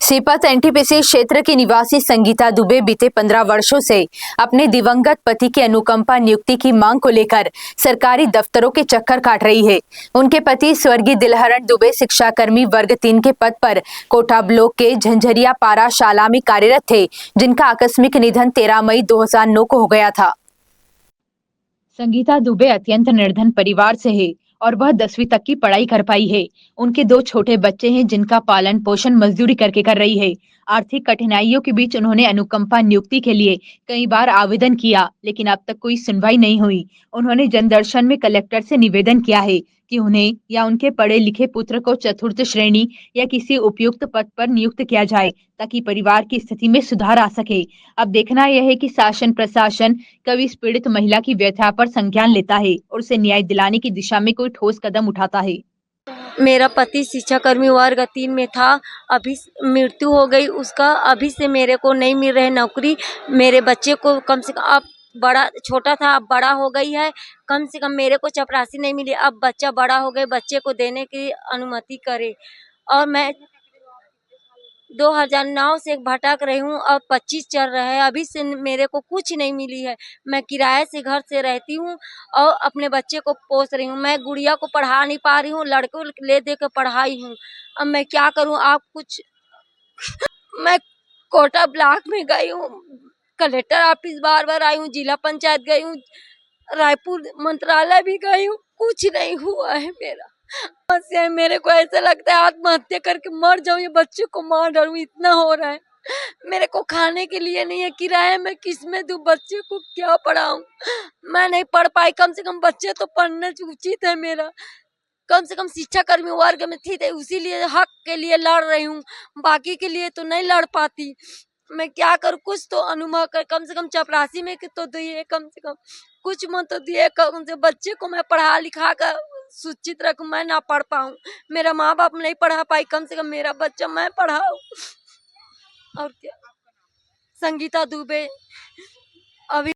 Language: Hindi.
सीपत एनटीपीसी क्षेत्र की निवासी संगीता दुबे बीते 15 वर्षों से अपने दिवंगत पति की अनुकंपा नियुक्ति की मांग को लेकर सरकारी दफ्तरों के चक्कर काट रही है। उनके पति स्वर्गीय दिलहरण दुबे शिक्षाकर्मी वर्ग 3 के पद पर कोटा ब्लॉक के झंझरिया पारा शाला में कार्यरत थे, जिनका आकस्मिक निधन 13 मई 2009 को हो गया था। संगीता दुबे अत्यंत निर्धन परिवार से है और वह 10वीं तक की पढ़ाई कर पाई है। उनके 2 छोटे बच्चे हैं, जिनका पालन पोषण मजदूरी करके कर रही है। आर्थिक कठिनाइयों के बीच उन्होंने अनुकंपा नियुक्ति के लिए कई बार आवेदन किया, लेकिन अब तक कोई सुनवाई नहीं हुई। उन्होंने जनदर्शन में कलेक्टर से निवेदन किया है कि उन्हें या उनके पढ़े लिखे पुत्र को चतुर्थ श्रेणी या किसी उपयुक्त पद पर नियुक्त किया जाए, ताकि परिवार की स्थिति में सुधार आ सके। अब देखना यह है कि शासन प्रशासन कब इस पीड़ित महिला की व्यथा पर संज्ञान लेता है और उसे न्याय दिलाने की दिशा में कोई ठोस कदम उठाता है। मेरा पति शिक्षाकर्मी वर्ग 3 में था। अभी मृत्यु हो गई उसका। अभी से मेरे को नहीं मिल रही नौकरी। मेरे बच्चे को कम से कम, अब बड़ा छोटा था अब बड़ा हो गई है, कम से कम मेरे को चपरासी नहीं मिली। अब बच्चा बड़ा हो गए, बच्चे को देने की अनुमति करे। और मैं 2009 से भटक रही हूँ और 25 चल रहा है, अभी से मेरे को कुछ नहीं मिली है। मैं किराए से घर से रहती हूँ और अपने बच्चे को पोस रही हूँ। मैं गुड़िया को पढ़ा नहीं पा रही हूँ, लड़कों ले दे कर पढ़ाई हूँ। अब मैं क्या करूँ, आप कुछ मैं कोटा ब्लॉक में गई हूँ, कलेक्टर ऑफिस बार बार आई हूँ, जिला पंचायत गई हूँ, रायपुर मंत्रालय भी गई हूँ, कुछ नहीं हुआ है। मेरे को ऐसा लगता है आत्महत्या करके मर जाऊं, ये बच्चे को मार डालूं, इतना हो रहा है। मेरे को खाने के लिए नहीं है, किराया मैं किस में दूं, बच्चे को क्या पढ़ाऊं। मैं नहीं पढ़ पाई, कम से कम बच्चे तो पढ़ने उचित है मेरा। कम से कम शिक्षा कर्मी वर्ग में थी तो इसीलिए हक के लिए लड़ रही हूँ, बाकी के लिए तो नहीं लड़ पाती। मैं क्या करूँ, कुछ तो अनुमान कर, कम से कम चपरासी में तो दिए, कम से कम कुछ मत तो दिए, कम से बच्चे को मैं पढ़ा लिखा कर सुचित रखूं। मैं ना पढ़ पाऊं, मेरा माँ बाप नहीं पढ़ा पाई, कम से कम मेरा बच्चा मैं पढ़ाऊं। और क्या। संगीता दुबे। अभी